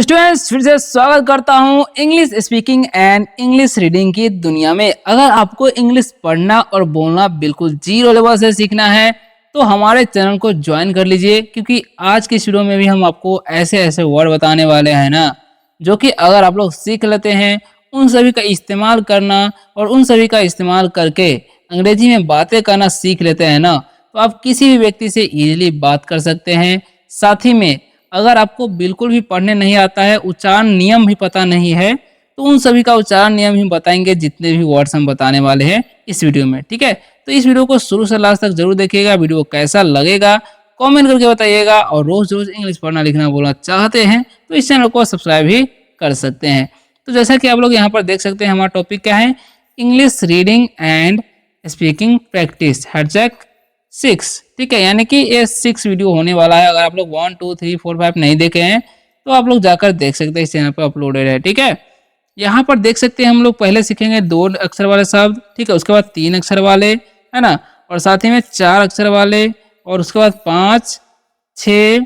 तो स्टूडेंट्स फिर से स्वागत करता हूं English speaking and English reading की दुनिया में। अगर आपको इंग्लिश पढ़ना और बोलना बिल्कुल जीरो लेवल से सीखना है तो हमारे चैनल को ज्वाइन कर लीजिए, क्योंकि आज की वीडियो में भी हम आपको ऐसे ऐसे वर्ड बताने वाले हैं ना, जो कि अगर आप लोग सीख लेते हैं, उन सभी का इस्तेमाल करना और उन सभी का इस्तेमाल करके अंग्रेजी में बातें करना सीख लेते हैं ना, तो आप किसी भी व्यक्ति से इजीली बात कर सकते हैं। साथ ही में अगर आपको बिल्कुल भी पढ़ने नहीं आता है, उच्चारण नियम भी पता नहीं है, तो उन सभी का उच्चारण नियम ही बताएंगे, जितने भी वर्ड्स हम बताने वाले हैं इस वीडियो में। ठीक है, तो इस वीडियो को शुरू से लास्ट तक जरूर देखिएगा। वीडियो कैसा लगेगा कमेंट करके बताइएगा, और रोज रोज इंग्लिश पढ़ना लिखना बोलना चाहते हैं तो इस चैनल को सब्सक्राइब भी कर सकते हैं। तो जैसा कि आप लोग यहाँ पर देख सकते हैं, हमारा टॉपिक क्या है, English reading and speaking practice hashtag 6। ठीक है, यानी कि ये 6 वीडियो होने वाला है। अगर आप लोग 1 2 3 4 5 नहीं देखे हैं तो आप लोग जाकर देख सकते हैं, इस चैनल पर अपलोडेड है। ठीक है, यहाँ पर देख सकते हैं हम लोग पहले सीखेंगे 2 अक्षर वाले शब्द, ठीक है, उसके बाद 3 अक्षर वाले, है ना, और साथ ही में 4 अक्षर वाले, और उसके बाद 5 6,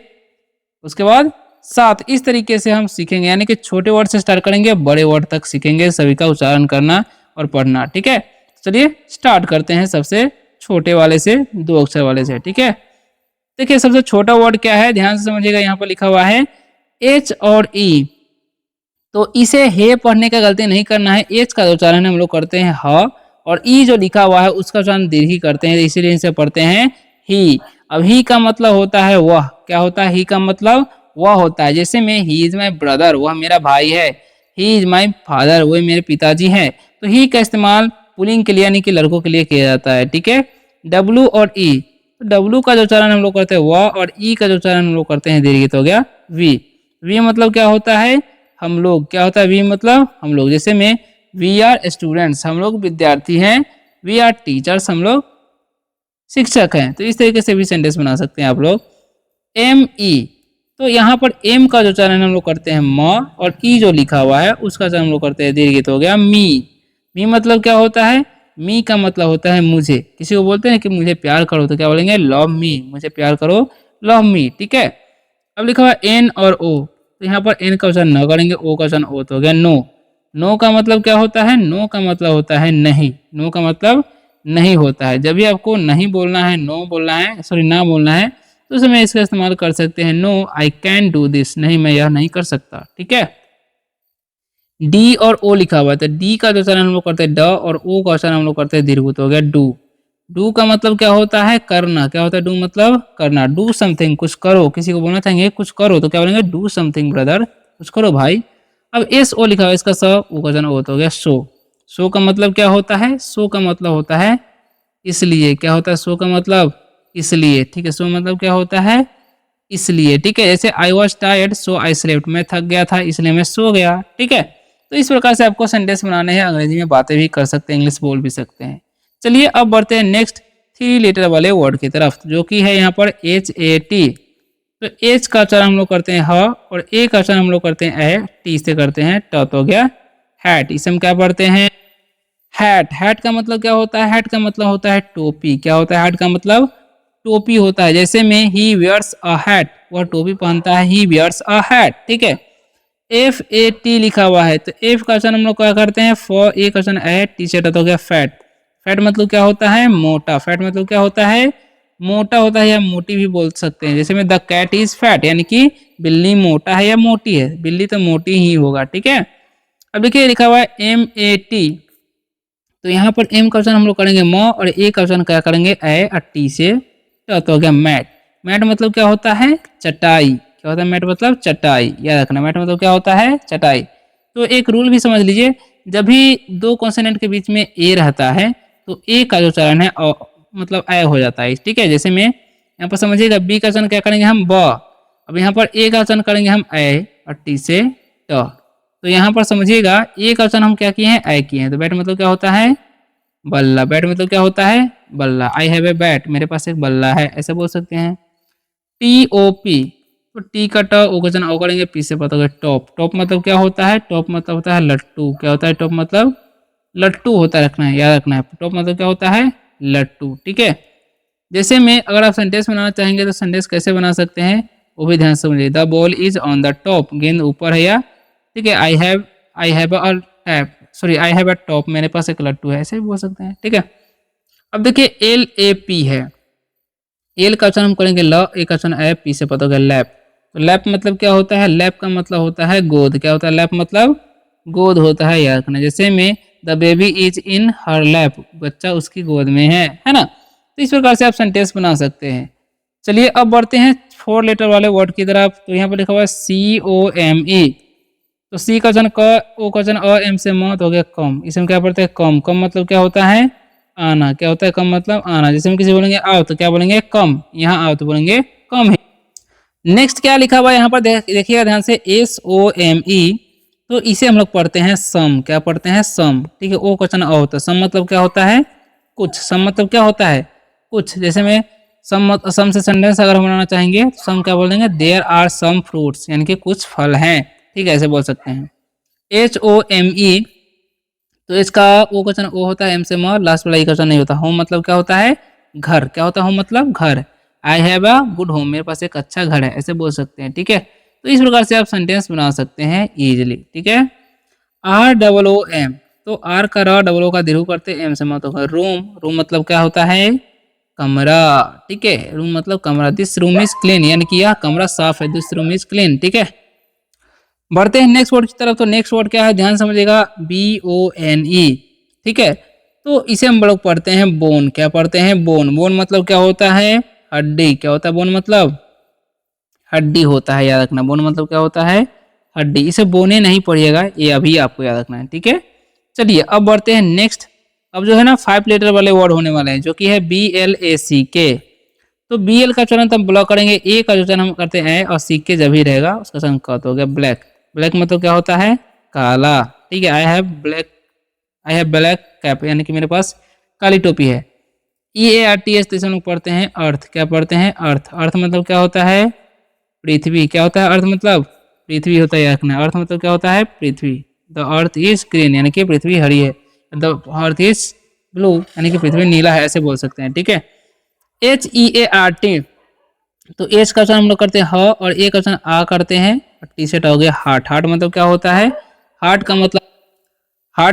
उसके बाद 7। इस तरीके से हम सीखेंगे, यानी कि छोटे वर्ड से स्टार्ट करेंगे, बड़े वर्ड तक सीखेंगे, सभी का उच्चारण करना और पढ़ना। ठीक है, चलिए स्टार्ट करते हैं सबसे छोटे वाले से, 2 अक्षर वाले से। ठीक है, देखिए सबसे छोटा वर्ड क्या है, ध्यान से समझिएगा। यहाँ पर लिखा हुआ है एच और ई। तो इसे हे पढ़ने का गलती नहीं करना है। एच का उच्चारण हम लोग करते हैं ह, और ई जो लिखा हुआ है उसका उच्चारण दीर्घी करते हैं, इसीलिए इसे पढ़ते हैं ही। अब ही का मतलब होता है वह। क्या होता है ही का मतलब? वह होता है। जैसे में ही इज माई ब्रदर, वह मेरा भाई है। ही इज माई फादर, वह मेरे पिताजी हैं। तो ही का इस्तेमाल पुलिंग के लिए यानी कि लड़कों के लिए किया जाता है। ठीक है, डब्लू और ई, तो डब्लू का जो उच्चारण हम लोग करते हैं वह, और ई का जो उच्चारण हम लोग करते हैं दीर्घित हो गया वी। वी मतलब क्या होता है? हम लोग। क्या होता है वी मतलब? हम लोग। जैसे में वी आर स्टूडेंट्स, हम लोग विद्यार्थी हैं। वी आर टीचर्स, हम लोग शिक्षक हैं। तो इस तरीके से भी सेंटेंस बना सकते हैं आप लोग। एम ई, तो यहाँ पर एम का जो उच्चारण हम लोग करते हैं म, और ई जो लिखा हुआ है उसका उच्चारण हम लोग करते हैं दीर्घित हो गया मी। मी मतलब क्या होता है? मी का मतलब होता है मुझे। किसी को बोलते हैं कि मुझे प्यार करो तो क्या बोलेंगे? लव मी, मुझे प्यार करो, लव मी। ठीक है, अब लिखा हुआ एन और ओ, तो यहाँ पर एन का उच्चारण न करेंगे, ओ का उच्चारण ओ तो हो गया नो। नो का मतलब क्या होता है? नो का मतलब होता है नहीं। नो का मतलब नहीं होता है। जब भी आपको नहीं बोलना है, नो बोलना है, सॉरी ना बोलना है, तो उस समय इसका इस्तेमाल कर सकते हैं no I can do this, नहीं मैं यह नहीं कर सकता। ठीक है, डी और ओ लिखा हुआ है, तो डी का जो उच्चारण हम लोग करते हैं ड, और ओ का उच्चारण हम लोग करते हैं दीर्घ, तो हो गया डू। डू का मतलब क्या होता है? करना। क्या होता है डू मतलब? करना। डू समथिंग, कुछ करो। किसी को बोलना चाहेंगे कुछ करो तो क्या बोलेंगे? डू समथिंग ब्रदर, कुछ करो भाई। अब एस ओ लिखा हुआ है, इसका स, ओ का उच्चारण ओ तो हो गया सो। सो का मतलब क्या होता है? सो का मतलब होता है इसलिए। क्या होता है सो का मतलब? इसलिए। ठीक है, सो मतलब क्या होता है? इसलिए। ठीक है, जैसे I was tired so I slept, मैं थक गया था इसलिए मैं सो गया। ठीक है, तो इस प्रकार से आपको सेंटेंस बनाने हैं, अंग्रेजी में बातें भी कर सकते हैं, इंग्लिश बोल भी सकते हैं। चलिए अब बढ़ते हैं नेक्स्ट 3 लेटर वाले वर्ड की तरफ, जो कि है यहाँ पर एच ए टी। तो एच का उच्चारण हम लोग करते हैं ह, और ए का उच्चारण हम लोग करते हैं ए, टी से करते हैं ट, तो हो गया हैट। इसे हम क्या पढ़ते हैं? हैट। हैट का मतलब क्या होता है? हैट का मतलब होता है टोपी। क्या होता है? हैट का मतलब टोपी होता है। जैसे में ही वेयर्स अ हैट, वह टोपी पहनता है, ही वेयर्स अ हैट। ठीक है, एफ ए टी लिखा हुआ है, तो एफ का उच्चारण हम लोग क्या करते हैं? फॉर, ए का उच्चारण ए, टी से हो गया फैट। फैट मतलब क्या होता है? मोटा। फैट मतलब क्या होता है? मोटा होता है, या मोटी भी बोल सकते हैं। जैसे में द कैट इज फैट, यानी कि बिल्ली मोटा है या मोटी है। बिल्ली तो मोटी ही होगा। ठीक है, अब देखिए लिखा हुआ है एम ए टी, तो यहाँ पर एम का उच्चारण हम लोग करेंगे म, और ए का उच्चारण क्या करेंगे? ए, और टी से तो हो गया मैट। मैट मतलब क्या होता है? चटाई। क्या होता है मैट मतलब? चटाई। याद रखना, मैट मतलब क्या होता है? चटाई। तो एक रूल भी समझ लीजिए, जब भी 2 कॉन्सोनेंट के बीच में ए रहता है तो ए का जो उच्चारण है मतलब ए हो जाता है। ठीक है, जैसे में यहाँ पर समझिएगा बी का उच्चारण क्या करेंगे हम? ब। अब यहाँ पर ए का उच्चारण करेंगे हम ए, और टी से ट। तो यहाँ पर समझिएगा ए का उच्चारण हम क्या किए हैं? ए किए हैं। तो बैट मतलब क्या होता है? बल्ला। बैट मतलब क्या होता है? बल्ला। आई हैव ए बैट, मेरे पास एक बल्ला है, ऐसे बोल सकते हैं। टी ओ पी, तो टी का ट, ओ का ओ करेंगे, पी से पता होगा टॉप। टॉप मतलब क्या होता है? टॉप मतलब होता है लट्टू। क्या होता है टॉप मतलब? लट्टू होता है, रखना है, याद रखना है। टॉप मतलब क्या होता है? लट्टू। ठीक है, जैसे में अगर आप सेंटेंस बनाना चाहेंगे तो सेंटेंस कैसे बना सकते हैं? वो भी ध्यान से समझिए। The ball is on the top, गेंद ऊपर है या, ठीक है। I have a tap, sorry I have a top, मेरे पास एक लट्टू है, ऐसे भी बोल सकते हैं, ठीक है। अब देखिए LAP है, एल का उच्चारण हम करेंगे ल, ए का उच्चारण ए, पी से पता होगा लैप। तो लैप मतलब क्या होता है, लैप का मतलब होता है गोद, क्या होता है लैप मतलब गोद होता है, याद रखना। जैसे में the baby is in her lap, बच्चा उसकी गोद में है ना। तो इस प्रकार से आप सेंटेंस बना सकते हैं। चलिए अब बढ़ते हैं 4 लेटर वाले वर्ड की तरफ। तो यहाँ पर लिखा हुआ है COME, तो सी का वचन क, ओ का वचन अ, एम से म, तो हो गया कम। इसमें क्या पढ़ते हैं कम, कम मतलब क्या होता है आना, क्या होता है कम मतलब आना। जैसे हम किसी बोलेंगे आओ तो क्या बोलेंगे कम, यहाँ आओ तो बोलेंगे कम है। नेक्स्ट क्या लिखा हुआ है यहाँ पर देखिएगा ध्यान से, SOME, तो इसे हम लोग पढ़ते हैं सम, क्या पढ़ते हैं सम, ठीक है। ओ क्वेश्चन अ होता है, सम मतलब क्या होता है कुछ, सम मतलब क्या होता है कुछ। जैसे में सम से सेंटेंस अगर हम बनाना चाहेंगे तो सम क्या बोल देंगे, देयर आर सम फ्रूट्स, यानी कि कुछ फल हैं, ठीक है, ऐसे बोल सकते हैं। HOME, तो इसका ओ क्वेश्चन ओ होता है, एम से म, लास्ट वाला ई क्वेश्चन नहीं होता। होम मतलब क्या होता है घर, क्या होता है होम मतलब घर। I have a good home, मेरे पास एक अच्छा घर है, ऐसे बोल सकते हैं, ठीक है। तो इस प्रकार से आप सेंटेंस बना सकते हैं इजीली, ठीक है। ROOM, तो आर का र, डबल ओ का दीर्घ करते एम से मत होगा रूम, रूम मतलब क्या होता है कमरा, ठीक है। रूम मतलब कमरा। दिस रूम इज क्लीन, यानी कि यह कमरा साफ है, दिस रूम इज क्लीन, ठीक है। बढ़ते हैं नेक्स्ट वर्ड की तरफ। तो नेक्स्ट वर्ड क्या है ध्यान समझिएगा, BONE, ठीक है। तो इसे हम लोग पढ़ते हैं बोन, क्या पढ़ते हैं बोन। बोन मतलब क्या होता है हड्डी, क्या होता है बोन मतलब हड्डी होता है, याद रखना। बोन मतलब क्या होता है हड्डी, इसे बोने नहीं पढ़िएगा, ये अभी आपको याद रखना है, ठीक है। चलिए अब बढ़ते हैं नेक्स्ट। अब जो है ना 5 लेटर वाले वर्ड होने वाले हैं, जो कि है BLACK। तो BL का चरण हम ब्लॉक करेंगे, ए का जो चरण हम करते हैं और CK जब ही रहेगा उसका चरण कट हो गया ब्लैक। ब्लैक मतलब क्या होता है काला, ठीक है। आई हैव ब्लैक कैप, यानी कि मेरे पास काली टोपी है। EARTH, तो इसे हम लोग पढ़ते हैं अर्थ, क्या पढ़ते हैं अर्थ। अर्थ मतलब क्या होता है पृथ्वी, क्या होता है अर्थ मतलब पृथ्वी होता है, याद रखना। अर्थ मतलब क्या होता है पृथ्वी। द अर्थ इज ग्रीन, यानी कि पृथ्वी हरी है। द अर्थ इज ब्लू, यानी कि पृथ्वी नीला है, ऐसे बोल सकते हैं, ठीक है। HEART, तो एच का उच्चारण हम लोग करते हैं ह, और ए का उच्चारण आ करते हैं, और टी सेट हो गया हार्ट। हार्ट मतलब क्या होता है हार्ट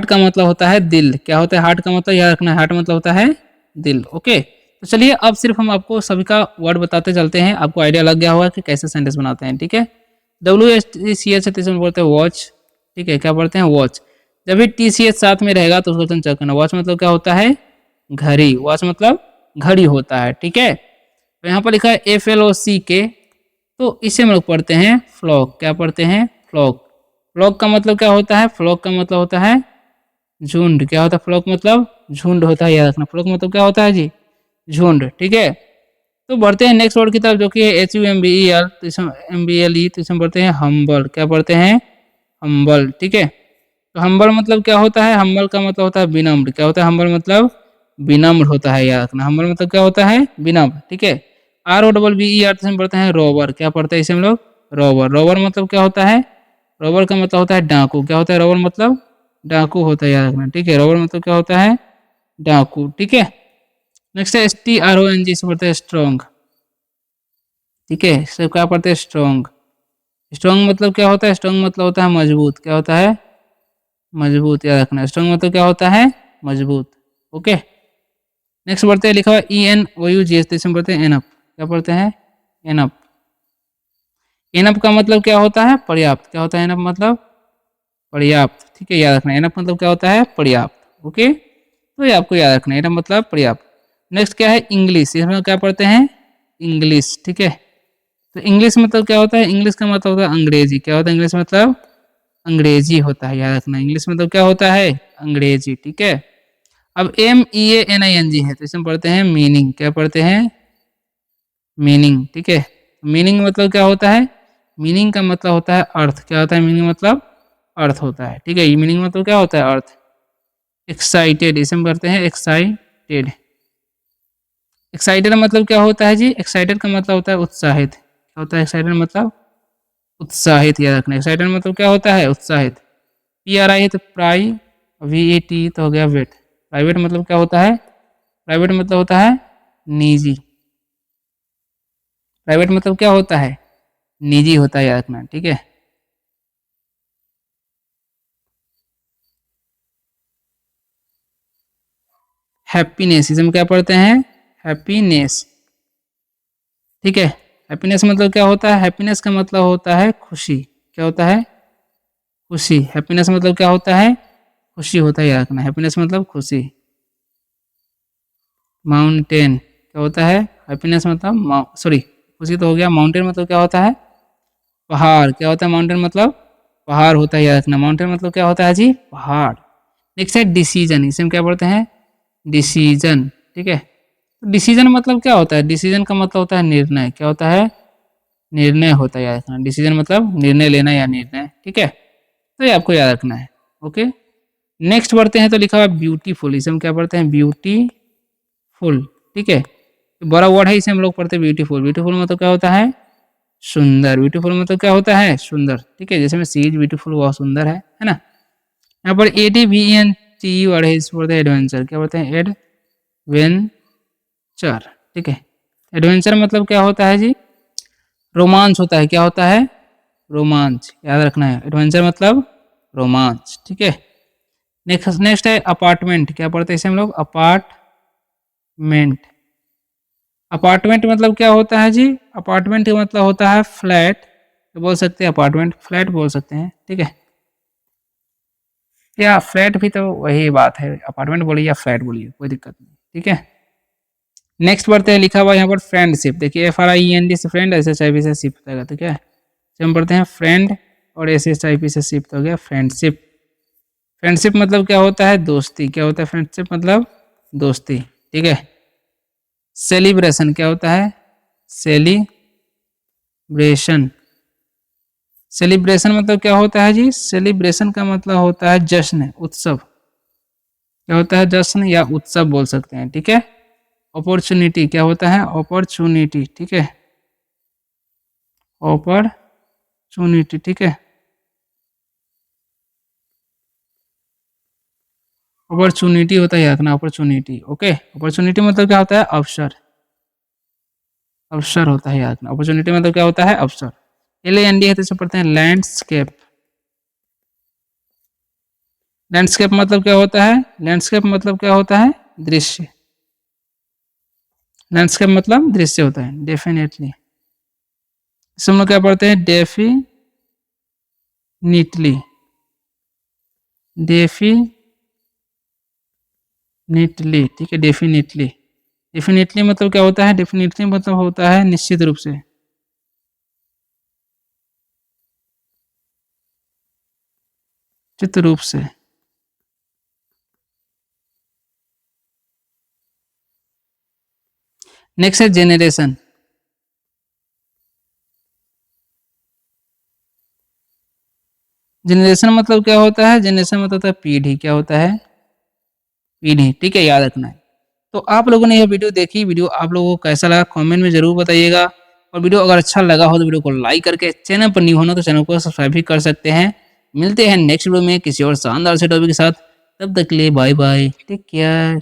का मतलब होता है दिल, क्या होता है हार्ट का मतलब याद रखना, हार्ट मतलब होता है दिल, ओके। तो चलिए अब सिर्फ हम आपको सभी का वर्ड बताते चलते हैं, आपको आइडिया लग गया होगा कि कैसे सेंटेंस बनाते हैं, ठीक है। WHTCH है, तो बोलते हैं वॉच, ठीक है, क्या बोलते हैं वॉच। जब भी TCH साथ में रहेगा तो उसको चेक करना। वॉच मतलब क्या होता है घड़ी, वॉच मतलब घड़ी होता है, ठीक है। तो यहाँ पर लिखा है FLOCK, तो इसे हम लोग पढ़ते हैं फ्लॉक, क्या पढ़ते हैं फ्लॉक। फ्लॉक का मतलब क्या होता है, फ्लॉक का मतलब होता है झुंड, क्या होता है फ्लॉक मतलब झुंड होता है, याद रखना। फ्लॉक मतलब क्या होता है जी झुंड, ठीक है। तो बढ़ते हैं नेक्स्ट वर्ड की तरफ, जो कि है HUMBEL, तो इसमें MBLE, तो इसमें पढ़ते हैं हम्बल, क्या पढ़ते हैं हम्बल, ठीक है। तो हम्बल मतलब क्या होता है, हम्बल का मतलब होता है विनम्र, क्या होता है हम्बल मतलब विनम्र होता है, याद रखना। हम्बल मतलब क्या होता है विनम्र, ठीक है। ROBBER, तो इसमें पढ़ते हैं रोवर, क्या पढ़ते हैं इसे हम लोग रोवर। रोवर मतलब क्या होता है, रोवर का मतलब होता है डाकू, क्या होता है रोवर मतलब डाकू होता है, याद रखना, ठीक है। रोवर मतलब क्या होता है डाकू, ठीक है। नेक्स्ट है STRONG, इसे पढ़ते हैं स्ट्रॉन्ग, ठीक है। इसे क्या पढ़ते हैं स्ट्रॉन्ग। स्ट्रॉन्ग मतलब क्या होता है, स्ट्रॉन्ग मतलब होता है मजबूत, क्या होता है मजबूत, याद रखना। स्ट्रॉन्ग मतलब क्या होता है मजबूत, ओके। नेक्स्ट बढ़ते हैं, लिखा हुआ ENOUGH, तो इसमें पढ़ते हैं एनअप, क्या पढ़ते हैं एनअप। एनअप का मतलब क्या होता है पर्याप्त, क्या होता है एनअप मतलब पर्याप्त, ठीक है, याद रखना। एनअप मतलब क्या होता है पर्याप्त, ओके। तो ये आपको याद रखना है, एनअप मतलब पर्याप्त। नेक्स्ट क्या है इंग्लिश, इसमें क्या पढ़ते हैं इंग्लिश, ठीक है। तो इंग्लिश मतलब क्या होता है, इंग्लिश का मतलब होता है अंग्रेजी, क्या होता है इंग्लिश मतलब अंग्रेजी होता है, याद रखना। इंग्लिश मतलब क्या होता है अंग्रेजी, ठीक है। अब MEANING है, तो इसमें पढ़ते हैं मीनिंग, क्या पढ़ते हैं मीनिंग, ठीक है। मीनिंग मतलब क्या होता है, मीनिंग का मतलब होता है अर्थ, क्या होता है मीनिंग मतलब अर्थ होता है, ठीक है। ये मीनिंग मतलब क्या होता है अर्थ। एक्साइटेड, इसे हम करते हैं एक्साइटेड। एक्साइटेड मतलब क्या होता है जी, एक्साइटेड का मतलब होता है उत्साहित, क्या होता है एक्साइटेड मतलब उत्साहित, याद रखना। एक्साइटेड मतलब क्या होता है उत्साहित। PRI है तो प्राई, VET तो हो गया वेट। प्राइवेट मतलब क्या होता है, प्राइवेट मतलब होता है निजी। प्राइवेट मतलब क्या होता है निजी होता है, याद रखना, ठीक है। हैप्पीनेस, इसे हम क्या पढ़ते हैं, हैप्पीनेस, ठीक है। हैप्पीनेस मतलब क्या होता है, हैप्पीनेस का मतलब होता है खुशी, क्या होता है, खुशी। हैप्पीनेस मतलब क्या होता है, खुशी होता है, याद रखना, हैप्पीनेस मतलब खुशी। माउंटेन क्या होता है, हैप्पीनेस मतलब सॉरी खुशी तो हो गया, माउंटेन मतलब क्या होता है, पहाड़, क्या होता है, माउंटेन मतलब पहाड़ होता है, याद रखना, माउंटेन मतलब क्या होता है जी, पहाड़। नेक्स्ट है डिसीजन, इसे हम क्या पढ़ते हैं, डिसीजन, ठीक है। तो डिसीजन मतलब क्या होता है, डिसीजन का मतलब होता है निर्णय, क्या होता है, निर्णय होता है, याद रखना, डिसीजन मतलब निर्णय लेना या निर्णय, ठीक है। तो ये आपको याद रखना है, ओके। नेक्स्ट बढ़ते हैं, तो लिखा हुआ ब्यूटीफुल, इसे हम क्या पढ़ते हैं, ब्यूटीफुल, ठीक है। तो बड़ा वर्ड है, इसे हम लोग पढ़ते हैं ब्यूटीफुल। ब्यूटीफुल मतलब क्या होता है, सुंदर। ब्यूटीफुल मतलब क्या होता है, सुंदर, ठीक है। जैसे में सी इज ब्यूटीफुल, वह सुंदर है ना। यहाँ पर ADVENT वर्ड है, इसे पढ़ते हैं एडवेंचर, क्या बोलते हैं, एडवेंचर, ठीक है। एडवेंचर मतलब क्या होता है जी, रोमांच होता है, क्या होता है, रोमांच, याद रखना है, एडवेंचर मतलब रोमांच, ठीक है। नेक्स्ट है अपार्टमेंट, क्या पढ़ते हैं इसे हम लोग, अपार्टमेंट। अपार्टमेंट मतलब क्या होता है जी, अपार्टमेंट का मतलब होता है फ्लैट, तो बोल सकते हैं अपार्टमेंट, फ्लैट बोल सकते हैं, ठीक है। या फ्लैट भी तो वही बात है, अपार्टमेंट बोलिए या फ्लैट बोलिए, कोई दिक्कत नहीं, ठीक है। नेक्स्ट बढ़ते हैं, लिखा हुआ यहाँ पर फ्रेंडशिप, देखिए FRIEND से फ्रेंड, SHIP से शिप रहेगा, ठीक है। तो हम पढ़ते हैं फ्रेंड और SHIP से शिप हो गया फ्रेंडशिप। फ्रेंडशिप मतलब क्या होता है, दोस्ती, क्या होता है, फ्रेंडशिप मतलब दोस्ती, ठीक है। सेलिब्रेशन क्या होता है, सेलिब्रेशन। सेलिब्रेशन मतलब क्या होता है जी, सेलिब्रेशन का मतलब होता है जश्न, उत्सव, क्या होता है, जश्न या उत्सव बोल सकते हैं, ठीक है। अपॉर्चुनिटी क्या होता है, अपॉर्चुनिटी, ठीक है, अपॉर्चुनिटी, ठीक है। अपॉर्चुनिटी होता है, याद रखना, अपॉर्चुनिटी, ओके। अपॉर्चुनिटी मतलब क्या होता है, अवसर, अवसर होता है, याद रखना। अपॉर्चुनिटी मतलब क्या होता है, अवसर। LAND है तो इसे पढ़ते हैं लैंडस्केप। लैंडस्केप मतलब क्या होता है, लैंडस्केप मतलब क्या होता है, दृश्य। लैंडस्केप मतलब दृश्य होता है, डेफिनेटली। इसे हम लोग क्या पढ़ते हैं, डेफिनिटली, डेफिनिटली, ठीक है, डेफिनेटली। डेफिनेटली मतलब क्या होता है, डेफिनेटली मतलब होता है निश्चित रूप से, निश्चित रूप से। नेक्स्ट है जेनरेशन। जनरेशन मतलब क्या होता है, जनरेशन मतलब होता है पीढ़ी, क्या होता है, पीढ़ी, ठीक है, याद रखना है। तो आप लोगों ने यह वीडियो देखी, वीडियो आप लोगों को कैसा लगा कमेंट में जरूर बताइएगा। और वीडियो अगर अच्छा लगा हो तो वीडियो को लाइक करके, चैनल पर न्यू होना तो चैनल को सब्सक्राइब भी कर सकते हैं। मिलते हैं नेक्स्ट वीडियो में किसी और शानदार से टॉपिक के साथ, तब तक के लिए बाय बाय, टेक केयर।